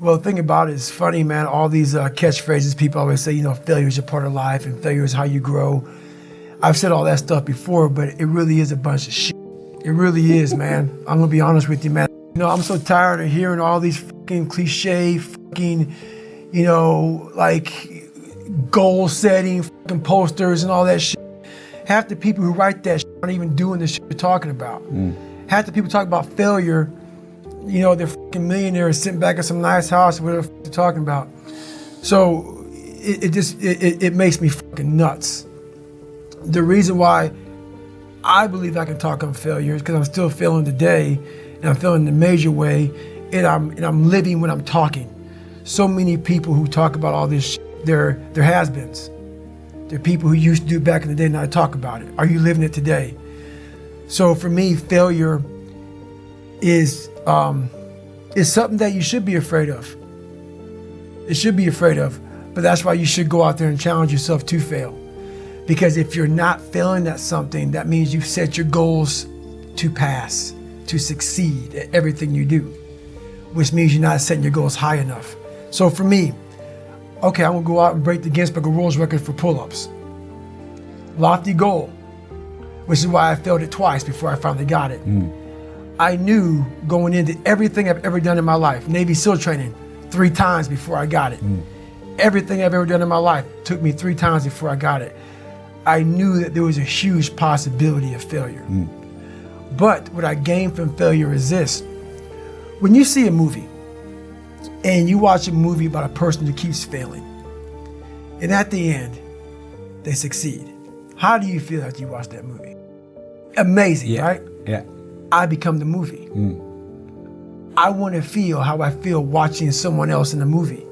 Well, the thing about it is funny, man. All these catchphrases people always say, failure is a part of life and failure is how you grow. I've said all that stuff before, but it really is a bunch of shit. It really is, man. I'm gonna be honest with you, man. I'm so tired of hearing all these fucking cliche, fucking, like goal setting fucking posters and all that shit. Half the people who write that shit aren't even doing the shit you're talking about. Half the people talk about failure, they're fucking millionaires sitting back at some nice house, whatever the fuck they're talking about. So it makes me fucking nuts. The reason why I believe I can talk on failure is because I'm still failing today, and I'm failing in a major way, and I'm living when I'm talking. So many people who talk about all this shit, they're has-beens. They're people who used to do it back in the day, now talk about it. Are you living it today? So for me, failure is something that you should be afraid of. It should be afraid of, but that's why you should go out there and challenge yourself to fail. Because if you're not failing at something, that means you've set your goals to pass, to succeed at everything you do, which means you're not setting your goals high enough. So for me, okay, I'm gonna go out and break the Guinness Book of World Records for pull-ups. Lofty goal, which is why I failed it twice before I finally got it. I knew going into everything I've ever done in my life, Navy SEAL training 3 times before I got it. Everything I've ever done in my life took me 3 times before I got it. I knew that there was a huge possibility of failure. But what I gained from failure is this. When you see a movie and you watch a movie about a person who keeps failing, and at the end, they succeed, how do you feel after you watch that movie? Amazing, right? Yeah. I become the movie. I want to feel how I feel watching someone else in a movie.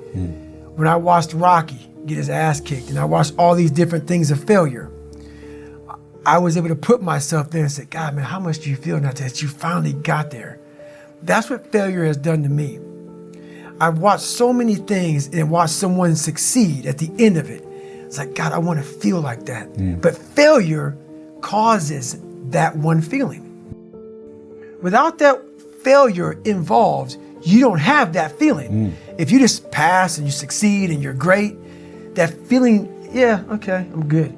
When I watched Rocky get his ass kicked, and I watched all these different things of failure, I was able to put myself there and say, God, man, how much do you feel now that you finally got there? That's what failure has done to me. I've watched so many things and watched someone succeed at the end of it. It's like, God, I want to feel like that. But failure causes that one feeling. Without that failure involved, you don't have that feeling. If you just pass and you succeed and you're great, that feeling, yeah, okay, I'm good.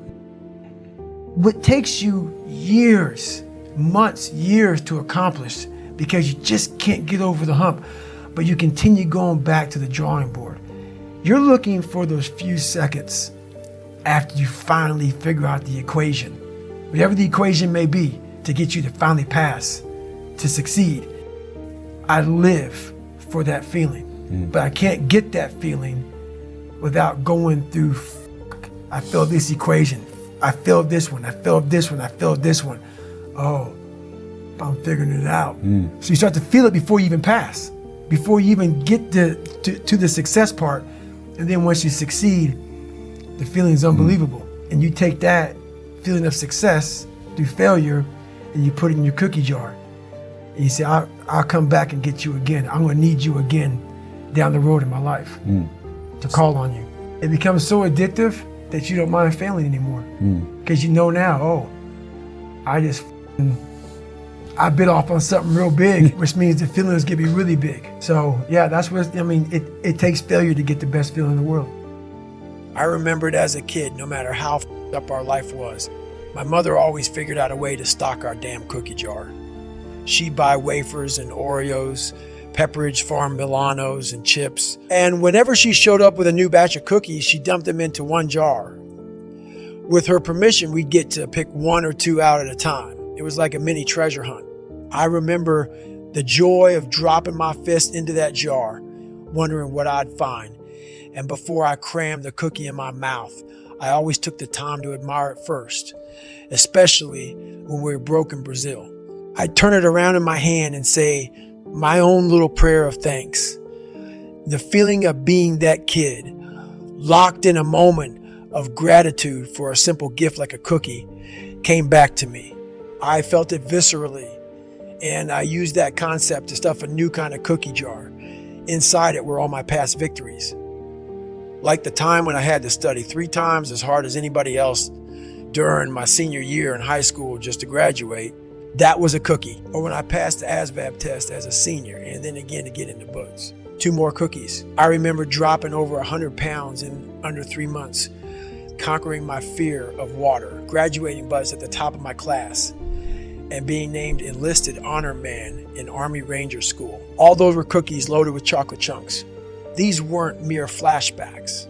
What takes you years, months, years to accomplish because you just can't get over the hump, but you continue going back to the drawing board. You're looking for those few seconds after you finally figure out the equation, whatever the equation may be, to get you to finally pass, to succeed. I live for that feeling, but I can't get that feeling without going through, I failed this equation, I failed this one, I failed this one, I failed this one. Oh, I'm figuring it out. So you start to feel it before you even pass, before you even get to the success part. And then once you succeed, the feeling is unbelievable. And you take that feeling of success through failure and you put it in your cookie jar. And you say, I'll come back and get you again. I'm gonna need you again down the road in my life to call on you. It becomes so addictive that you don't mind failing anymore. Because you know now, oh, I bit off on something real big, which means the feeling is gonna be really big. So yeah, that's what, it takes failure to get the best feeling in the world. I remembered as a kid, no matter how f***ed up our life was, my mother always figured out a way to stock our damn cookie jar. She'd buy wafers and Oreos, Pepperidge Farm Milanos and chips. And whenever she showed up with a new batch of cookies, she dumped them into one jar. With her permission, we'd get to pick 1 or 2 out at a time. It was like a mini treasure hunt. I remember the joy of dropping my fist into that jar, wondering what I'd find. And before I crammed the cookie in my mouth, I always took the time to admire it first, especially when we were broke in Brazil. I'd turn it around in my hand and say my own little prayer of thanks. The feeling of being that kid, locked in a moment of gratitude for a simple gift like a cookie, came back to me. I felt it viscerally, and I used that concept to stuff a new kind of cookie jar. Inside it were all my past victories. Like the time when I had to study 3 times as hard as anybody else during my senior year in high school just to graduate, that was a cookie. Or when I passed the ASVAB test as a senior and then again to get into books. 2 more cookies. I remember dropping over 100 pounds in under 3 months, conquering my fear of water, graduating buzz at the top of my class, and being named enlisted honor man in Army Ranger School. All those were cookies loaded with chocolate chunks. These weren't mere flashbacks.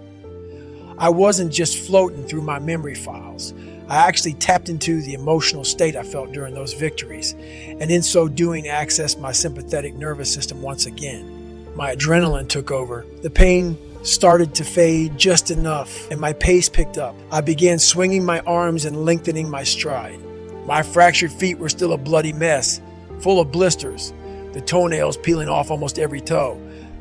I wasn't just floating through my memory files. I actually tapped into the emotional state I felt during those victories, and in so doing accessed my sympathetic nervous system once again. My adrenaline took over. The pain started to fade just enough, and my pace picked up. I began swinging my arms and lengthening my stride. My fractured feet were still a bloody mess, full of blisters, the toenails peeling off almost every toe.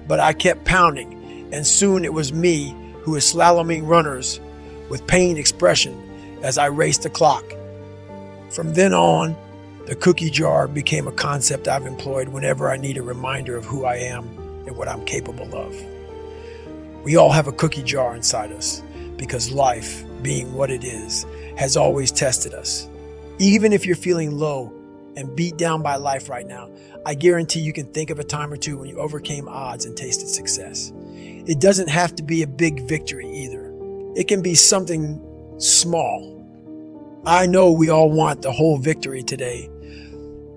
But I kept pounding, and soon it was me who was slaloming runners with pained expression as I raced the clock. From then on, the cookie jar became a concept I've employed whenever I need a reminder of who I am and what I'm capable of. We all have a cookie jar inside us because life, being what it is, has always tested us. Even if you're feeling low and beat down by life right now, I guarantee you can think of a time or two when you overcame odds and tasted success. It doesn't have to be a big victory either. It can be something small. I know we all want the whole victory today,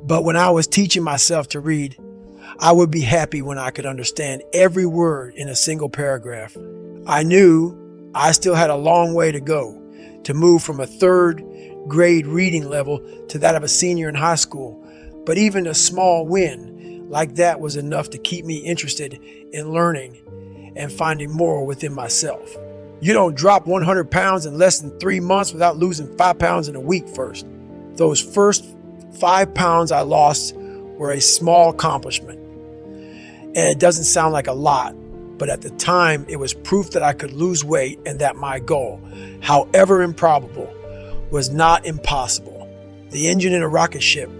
but when I was teaching myself to read, I would be happy when I could understand every word in a single paragraph. I knew I still had a long way to go to move from a 3rd grade reading level to that of a senior in high school, but even a small win like that was enough to keep me interested in learning and finding more within myself. You don't drop 100 pounds in less than 3 months without losing 5 pounds in a week first. Those first 5 pounds I lost were a small accomplishment. And it doesn't sound like a lot, but at the time it was proof that I could lose weight and that my goal, however improbable, was not impossible. The engine in a rocket ship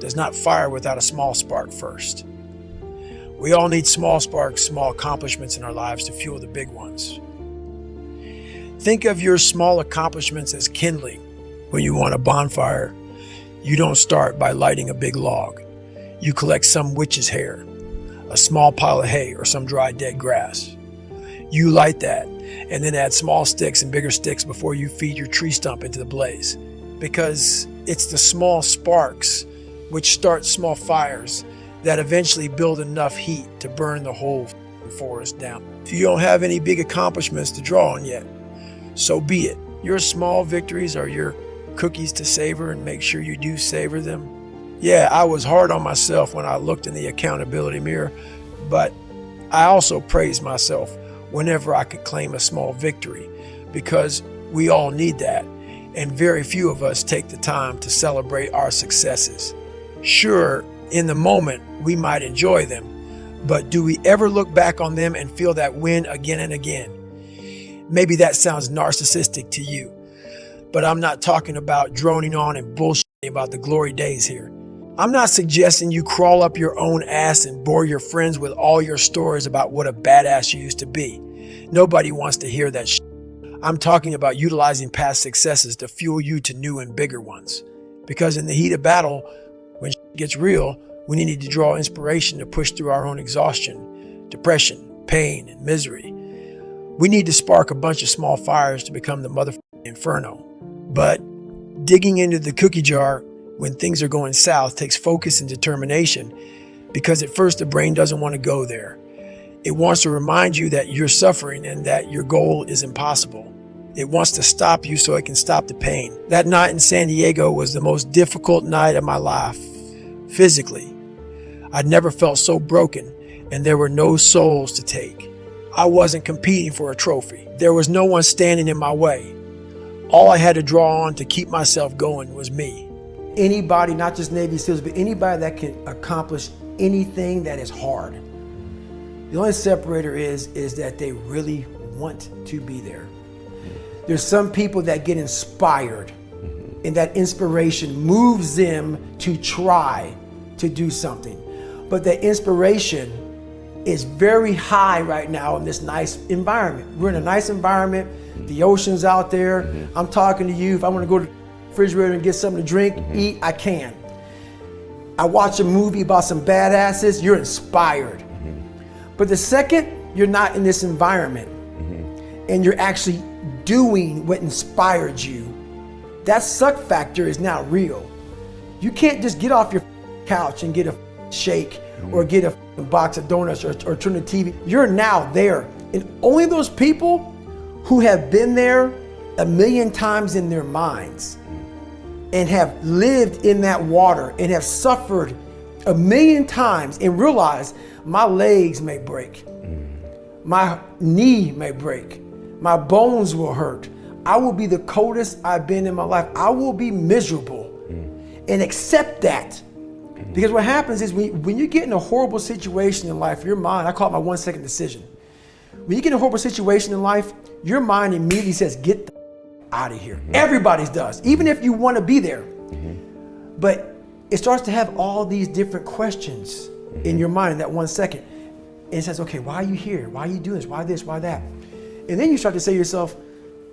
does not fire without a small spark first. We all need small sparks, small accomplishments in our lives to fuel the big ones. Think of your small accomplishments as kindling. When you want a bonfire, you don't start by lighting a big log. You collect some witch's hair, a small pile of hay, or some dry dead grass. You light that, and then add small sticks and bigger sticks before you feed your tree stump into the blaze. Because it's the small sparks which start small fires that eventually build enough heat to burn the whole forest down. If you don't have any big accomplishments to draw on yet, so be it. Your small victories are your cookies to savor, and make sure you do savor them. Yeah, I was hard on myself when I looked in the accountability mirror, but I also praised myself whenever I could claim a small victory, because we all need that, and very few of us take the time to celebrate our successes. Sure, in the moment, we might enjoy them, but do we ever look back on them and feel that win again and again? Maybe that sounds narcissistic to you, but I'm not talking about droning on and bullshitting about the glory days here. I'm not suggesting you crawl up your own ass and bore your friends with all your stories about what a badass you used to be. Nobody wants to hear that shit. I'm talking about utilizing past successes to fuel you to new and bigger ones. Because in the heat of battle, when shit gets real, we need to draw inspiration to push through our own exhaustion, depression, pain, and misery. We need to spark a bunch of small fires to become the motherfucking inferno. But digging into the cookie jar when things are going south takes focus and determination, because at first the brain doesn't want to go there. It wants to remind you that you're suffering and that your goal is impossible. It wants to stop you so it can stop the pain. That night in San Diego was the most difficult night of my life. Physically, I'd never felt so broken, and there were no souls to take. I wasn't competing for a trophy. There was no one standing in my way. All I had to draw on to keep myself going was me. Anybody, not just Navy SEALs, but anybody that can accomplish anything that is hard. The only separator is that they really want to be there. There's some people that get inspired, and that inspiration moves them to try to do something. But the inspiration is very high right now in this nice environment. We're in a nice environment. The ocean's out there. I'm talking to you. If I want to go to the refrigerator and get something to drink, eat, I can. I watch a movie about some badasses, you're inspired. But the second you're not in this environment and you're actually doing what inspired you, that suck factor is now real. You can't just get off your couch and get a shake or get a box of donuts or turn the TV. You're now there. And only those people who have been there a million times in their minds and have lived in that water and have suffered a million times and realize my legs may break, my knee may break, my bones will hurt, I will be the coldest I've been in my life, I will be miserable, and accept that. Because what happens is when you get in a horrible situation in life, your mind, I call it my 1 second decision. When you get in a horrible situation in life, your mind immediately says, get the out of here. Everybody's does, even if you want to be there. But it starts to have all these different questions in your mind in that 1 second. And it says, okay, why are you here? Why are you doing this? Why this? Why that? And then you start to say to yourself,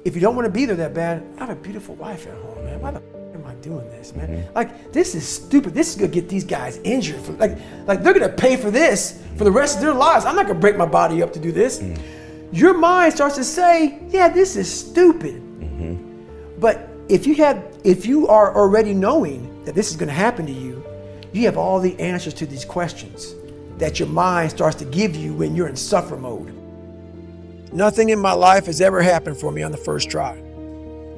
if you don't want to be there that bad, I have a beautiful wife at home, man. Why the am I doing this, man? Like, this is stupid. This is gonna get these guys injured. Like they're gonna pay for this for the rest of their lives. I'm not gonna break my body up to do this. Your mind starts to say, yeah, this is stupid. But if you are already knowing that this is gonna happen to you, you have all the answers to these questions that your mind starts to give you when you're in suffer mode. Nothing in my life has ever happened for me on the first try.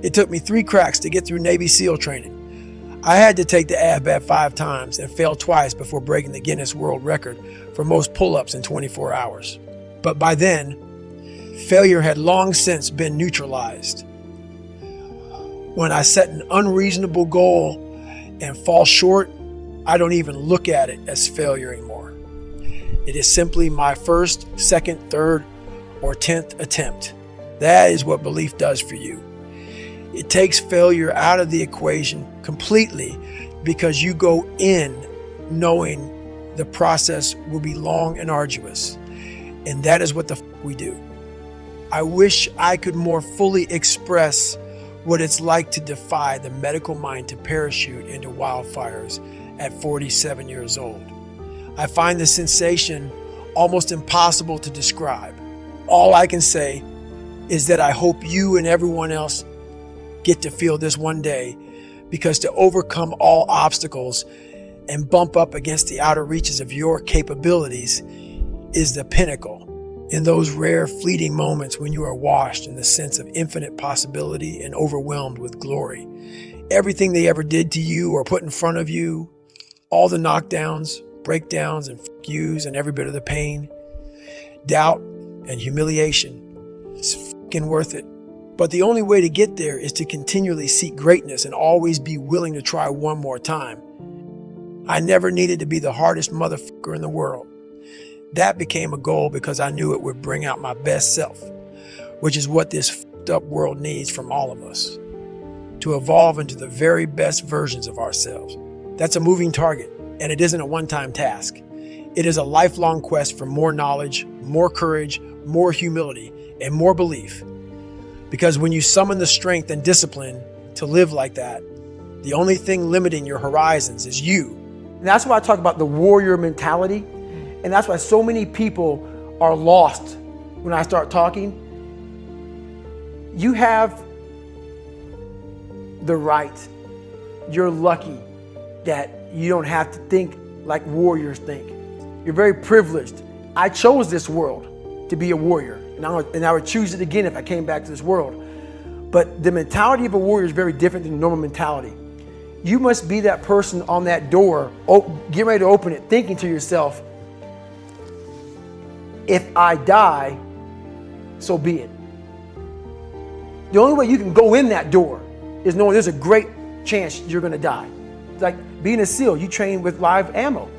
It took me 3 cracks to get through Navy SEAL training. I had to take the ABAT 5 times and fail twice before breaking the Guinness World Record for most pull-ups in 24 hours. But by then, failure had long since been neutralized. When I set an unreasonable goal and fall short, I don't even look at it as failure anymore. It is simply my first, second, third, or 10th attempt. That is what belief does for you. It takes failure out of the equation completely because you go in knowing the process will be long and arduous. And that is what we do. I wish I could more fully express what it's like to defy the medical mind to parachute into wildfires at 47 years old. I find the sensation almost impossible to describe. All I can say is that I hope you and everyone else get to feel this one day, because to overcome all obstacles and bump up against the outer reaches of your capabilities is the pinnacle. In those rare fleeting moments when you are washed in the sense of infinite possibility and overwhelmed with glory. Everything they ever did to you or put in front of you, all the knockdowns, breakdowns, and yous, and every bit of the pain, doubt, and humiliation, is fucking worth it. But the only way to get there is to continually seek greatness and always be willing to try one more time. I never needed to be the hardest motherfucker in the world. That became a goal because I knew it would bring out my best self, which is what this fucked up world needs from all of us, to evolve into the very best versions of ourselves. That's a moving target, and it isn't a one-time task. It is a lifelong quest for more knowledge, more courage, more humility, and more belief. Because when you summon the strength and discipline to live like that, the only thing limiting your horizons is you. And that's why I talk about the warrior mentality. And that's why so many people are lost when I start talking. You have the right. You're lucky that you don't have to think like warriors think. You're very privileged. I chose this world to be a warrior, and I would choose it again if I came back to this world. But the mentality of a warrior is very different than the normal mentality. You must be that person on that door, get ready to open it, thinking to yourself, if I die, so be it. The only way you can go in that door is knowing there's a great chance you're gonna die. It's like being a SEAL, you train with live ammo.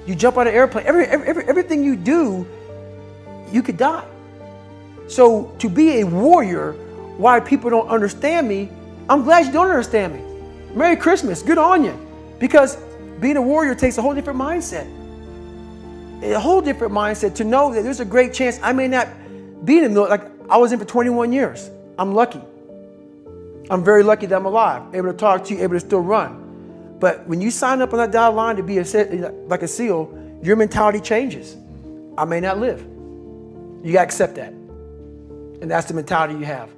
You jump out of an airplane, everything you do, you could die. So to be a warrior, why people don't understand me, I'm glad you don't understand me. Merry Christmas, good on you. Because being a warrior takes a whole different mindset. A whole different mindset to know that there's a great chance I may not be in the military. Like I was in for 21 years. I'm lucky. I'm very lucky that I'm alive, able to talk to you, able to still run. But when you sign up on that dotted line to be like a SEAL, your mentality changes. I may not live. You gotta accept that. And that's the mentality you have.